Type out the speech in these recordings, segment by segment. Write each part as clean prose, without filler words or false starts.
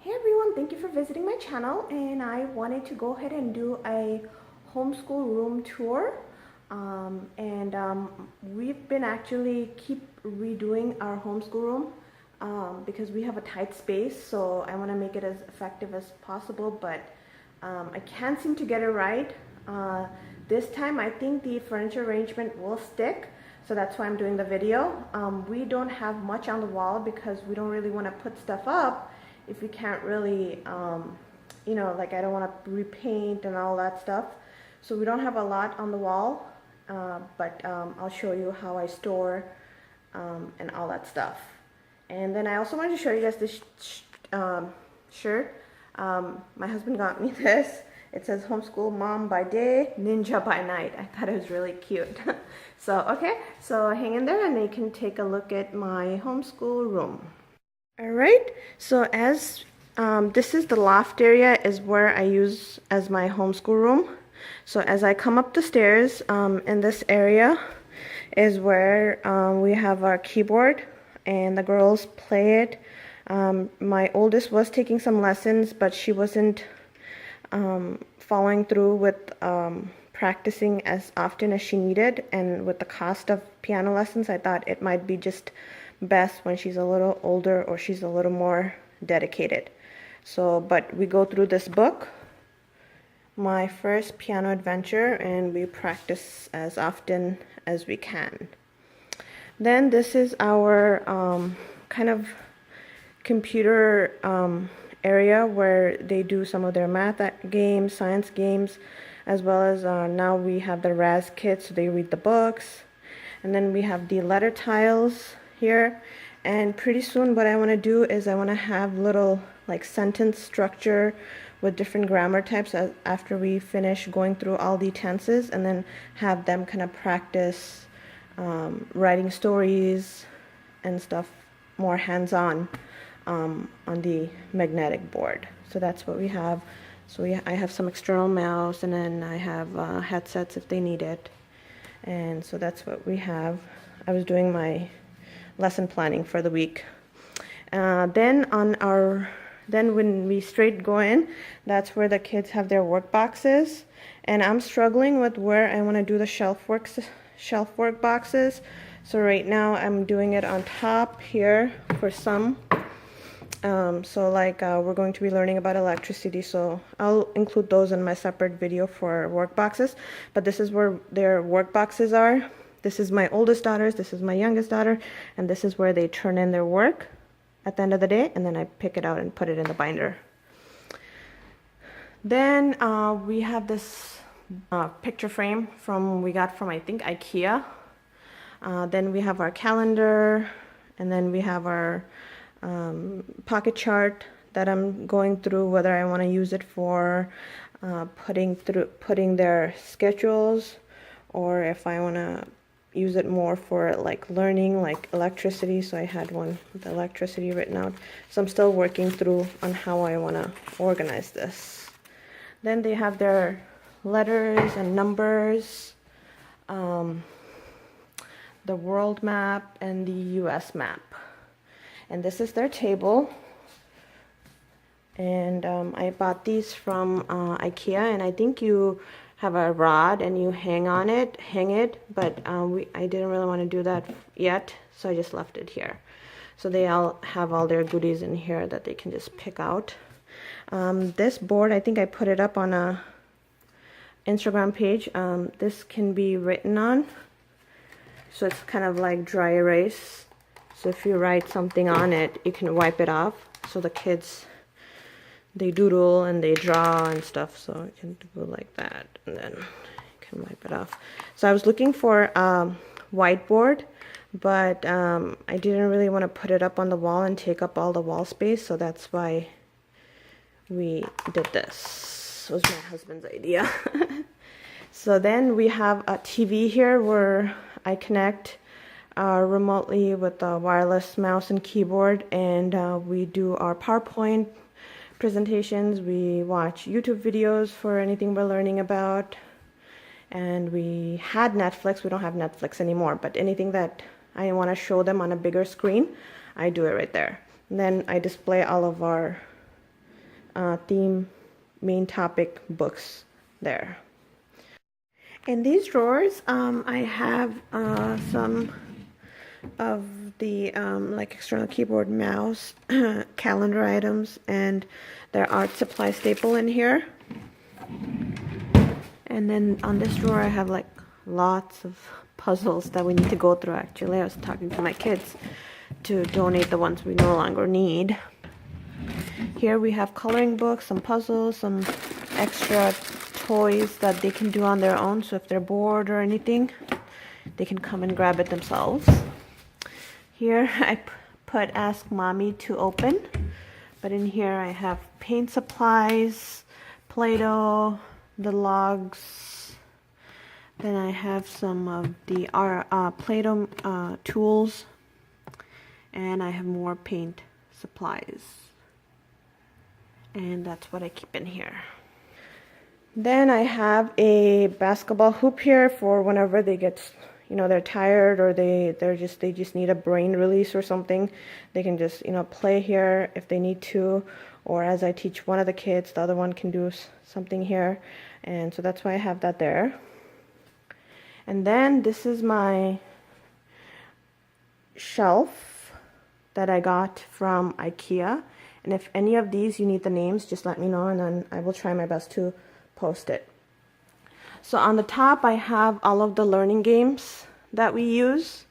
Hey everyone, thank you for visiting my channel, and I wanted to go ahead and do a homeschool room tour. We've been actually keep redoing our homeschool room because we have a tight space, so I want to make it as effective as possible, but I can't seem to get it right. This time I think the furniture arrangement will stick, so that's why I'm doing the video. We don't have much on the wall because we don't really want to put stuff up if we can't really, like I don't want to repaint and all that stuff. So we don't have a lot on the wall, but I'll show you how I store and all that stuff. And then I also wanted to show you guys this shirt. My husband got me this. It says homeschool mom by day, ninja by night. I thought it was really cute. So hang in there and you can take a look at my homeschool room. Alright, so as this is the loft area is where I use as my homeschool room. So as I come up the stairs, in this area is where we have our keyboard and the girls play it. My oldest was taking some lessons, but she wasn't following through with practicing as often as she needed, and with the cost of piano lessons, I thought it might be just best when she's a little older or she's a little more dedicated. So, but we go through this book, My First Piano Adventure, and we practice as often as we can. Then this is our kind of computer area where they do some of their math games, science games, as well as now we have the Raz kit, so they read the books. And then we have the letter tiles here, and pretty soon what I want to do is I want to have little like sentence structure with different grammar types after we finish going through all the tenses, and then have them kind of practice writing stories and stuff more hands-on on the magnetic board. So that's what we have. So I have some external mouse, and then I have headsets if they need it, and so that's what we have. I was doing my lesson planning for the week. Then when we straight go in, that's where the kids have their work boxes, and I'm struggling with where I want to do the shelf work boxes. So right now I'm doing it on top here for some. We're going to be learning about electricity, so I'll include those in my separate video for work boxes. But this is where their work boxes are. This is my oldest daughter's, this is my youngest daughter, and this is where they turn in their work at the end of the day, and then I pick it out and put it in the binder. Then we have this picture frame we got from I think IKEA. Then we have our calendar, and then we have our pocket chart that I'm going through whether I want to use it for putting their schedules, or if I want to use it more for like learning, like electricity. So I had one with electricity written out. So I'm still working through on how I want to organize this. Then they have their letters and numbers, the world map and the US map. And this is their table. And I bought these from IKEA, and I think you have a rod and you hang it, but I didn't really want to do that yet, so I just left it here. So they all have all their goodies in here that they can just pick out. This board, I think I put it up on a Instagram page. This can be written on, so it's kind of like dry erase. So if you write something on it, you can wipe it off. So the kids, they doodle and they draw and stuff, so you can do like that, and then you can wipe it off. So I was looking for a whiteboard, but I didn't really want to put it up on the wall and take up all the wall space, so that's why we did this. It was my husband's idea. So then we have a TV here where I connect remotely with a wireless mouse and keyboard, and we do our PowerPoint presentations. We watch YouTube videos for anything we're learning about, and we had Netflix. We don't have Netflix anymore, but anything that I want to show them on a bigger screen, I do it right there. And then I display all of our theme main topic books there. In these drawers, I have some of the like external keyboard, mouse, calendar items, and their art supply staple in here. And then on this drawer I have like lots of puzzles that we need to go through. Actually, I was talking to my kids to donate the ones we no longer need. Here we have coloring books, some puzzles, some extra toys that they can do on their own, so if they're bored or anything, they can come and grab it themselves. Here I put Ask Mommy to open, but in here I have paint supplies, Play-Doh, the logs, then I have some of the Play-Doh tools, and I have more paint supplies, and that's what I keep in here. Then I have a basketball hoop here for whenever they get, you know, they're tired or they just need a brain release or something. They can just, you know, play here if they need to, or as I teach one of the kids, the other one can do something here, and so that's why I have that there. And then this is my shelf that I got from IKEA, and if any of these you need the names, just let me know, and then I will try my best to post it. So on the top I have all of the learning games that we use.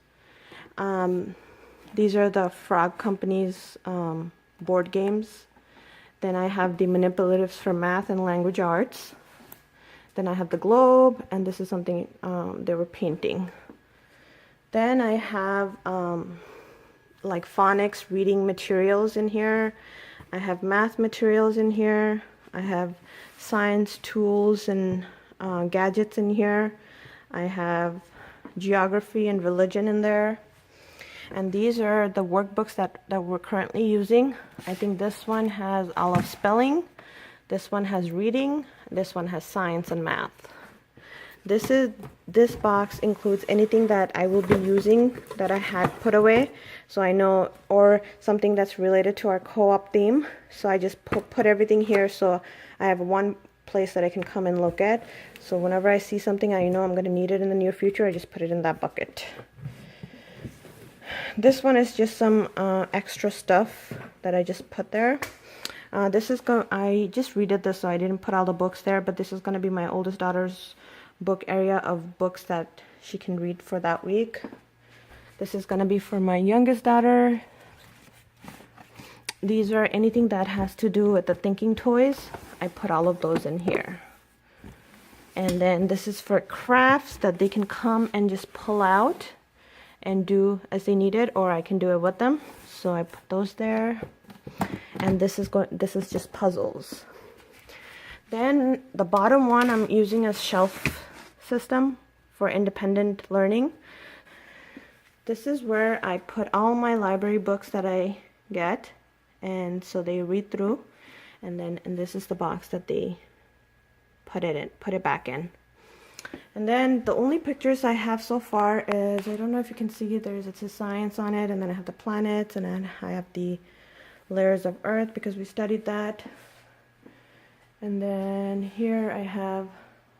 These are the Frog Company's board games. Then I have the manipulatives for math and language arts. Then I have the globe, and this is something they were painting. Then I have like phonics reading materials in here. I have math materials in here. I have science tools and gadgets in here. I have geography and religion in there. And these are the workbooks that we're currently using. I think this one has all of spelling. This one has reading. This one has science and math. This box includes anything that I will be using that I had put away, so I know, or something that's related to our co-op theme. So I just put everything here, so I have one place that I can come and look at. So whenever I see something I know I'm going to need it in the near future, I just put it in that bucket. This one is just some extra stuff that I just put there. I just redid this, so I didn't put all the books there, but this is going to be my oldest daughter's book area of books that she can read for that week. This is going to be for my youngest daughter. These are anything that has to do with the thinking toys. I put all of those in here. And then this is for crafts that they can come and just pull out and do as they need it, or I can do it with them. So I put those there. And this is just puzzles. Then the bottom one I'm using as shelf system for independent learning. This is where I put all my library books that I get, and so they read through, and this is the box that they put it back in. And then the only pictures I have so far is, I don't know if you can see, it says science on it, and then I have the planets, and then I have the layers of Earth because we studied that. And then here I have,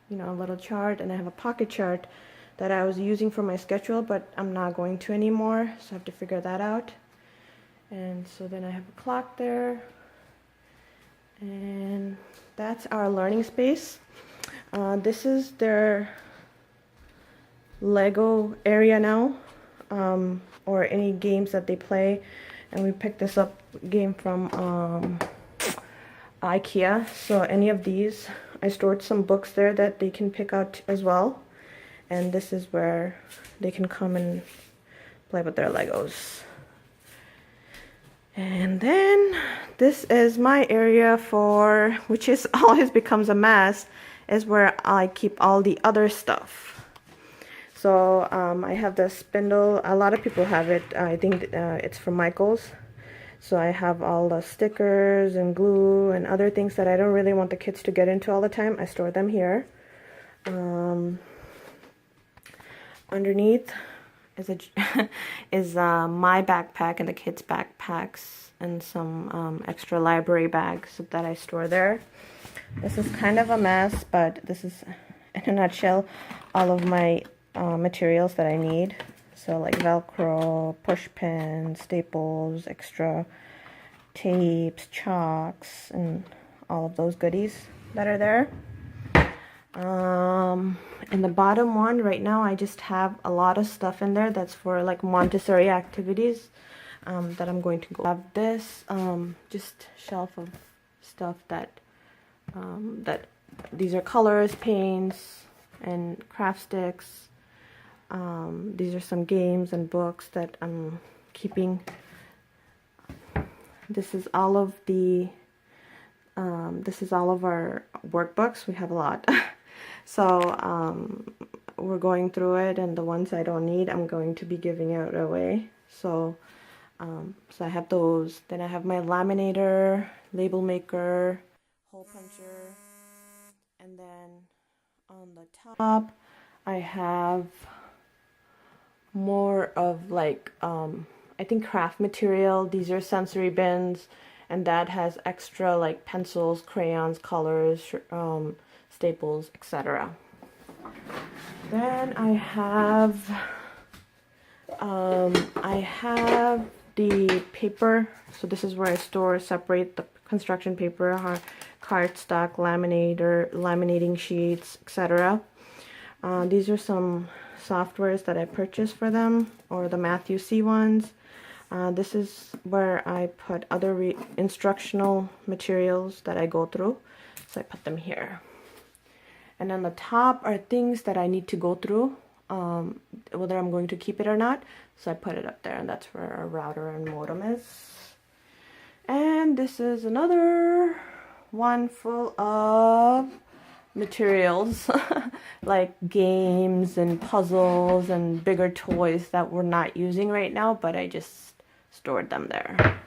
you know, a little chart, and I have a pocket chart that I was using for my schedule, but I'm not going to anymore, so I have to figure that out. And so then I have a clock there, and that's our learning space. This is their Lego area now, or any games that they play, and we picked this up game from IKEA. So any of these, I stored some books there that they can pick out as well, and this is where they can come and play with their Legos. And then this is my area for, which is always becomes a mess, is where I keep all the other stuff. So I have the spindle. A lot of people have it. I think it's from Michael's. So I have all the stickers and glue and other things that I don't really want the kids to get into all the time. I store them here. Underneath is my backpack and the kids' backpacks and some extra library bags that I store there. This is kind of a mess, but this is, in a nutshell, all of my materials that I need. So like Velcro, push pins, staples, extra tapes, chalks, and all of those goodies that are there. In the bottom one right now, I just have a lot of stuff in there that's for like Montessori activities that I'm going to go. I have this just shelf of stuff that these are colors, paints, and craft sticks. These are some games and books that I'm keeping. This is all of the this is all of our workbooks. We have a lot. So we're going through it, and the ones I don't need, I'm going to be giving out away. So so I have those. Then I have my laminator, label maker, hole puncher, and then on the top I have more of like I think craft material. These are sensory bins, and that has extra like pencils, crayons, colors, staples, etc. Then I have the paper. So this is where I separate the construction paper, cardstock, laminating sheets, etc. These are some softwares that I purchased for them, or the Matthew C ones. This is where I put other instructional materials that I go through, so I put them here. And on the top are things that I need to go through, whether I'm going to keep it or not, so I put it up there, and that's where our router and modem is. And this is another one full of materials like games and puzzles and bigger toys that we're not using right now, but I just stored them there.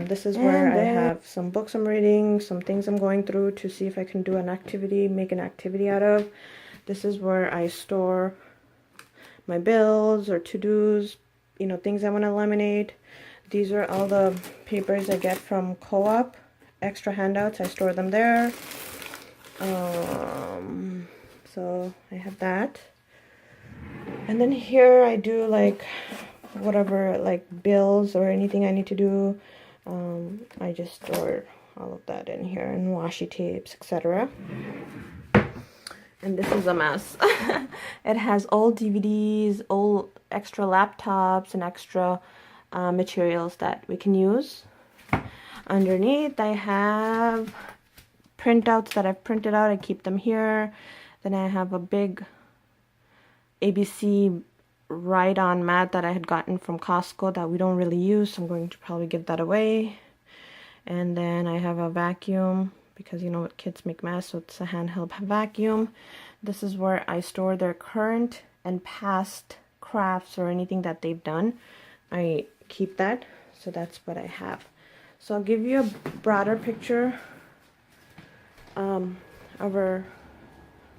This is where I have some books I'm reading, some things I'm going through to see if I can do an activity, make an activity out of. This is where I store my bills or to-dos, you know, things I want to laminate. These are all the papers I get from Co-op, extra handouts. I store them there. So I have that. And then here I do like whatever, like bills or anything I need to do. I just store all of that in here, and washi tapes, etc. And this is a mess. It has old DVDs, old extra laptops, and extra materials that we can use. Underneath I have printouts that I've printed out. I keep them here. Then I have a big ABC ride-on mat that I had gotten from Costco that we don't really use, so I'm going to probably give that away. And then I have a vacuum, because you know what, kids make mess, so it's a handheld vacuum. This is where I store their current and past crafts or anything that they've done. I keep that, so that's what I have. So I'll give you a broader picture of our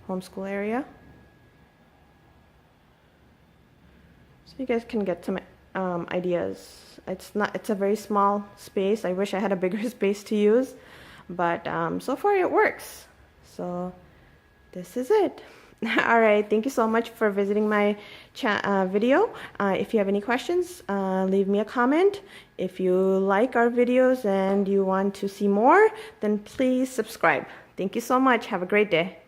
homeschool area, so you guys can get some ideas. It's a very small space. I wish I had a bigger space to use, but so far it works. So this is it. All right, thank you so much for visiting my video. If you have any questions, leave me a comment. If you like our videos and you want to see more, then please subscribe. Thank you so much. Have a great day.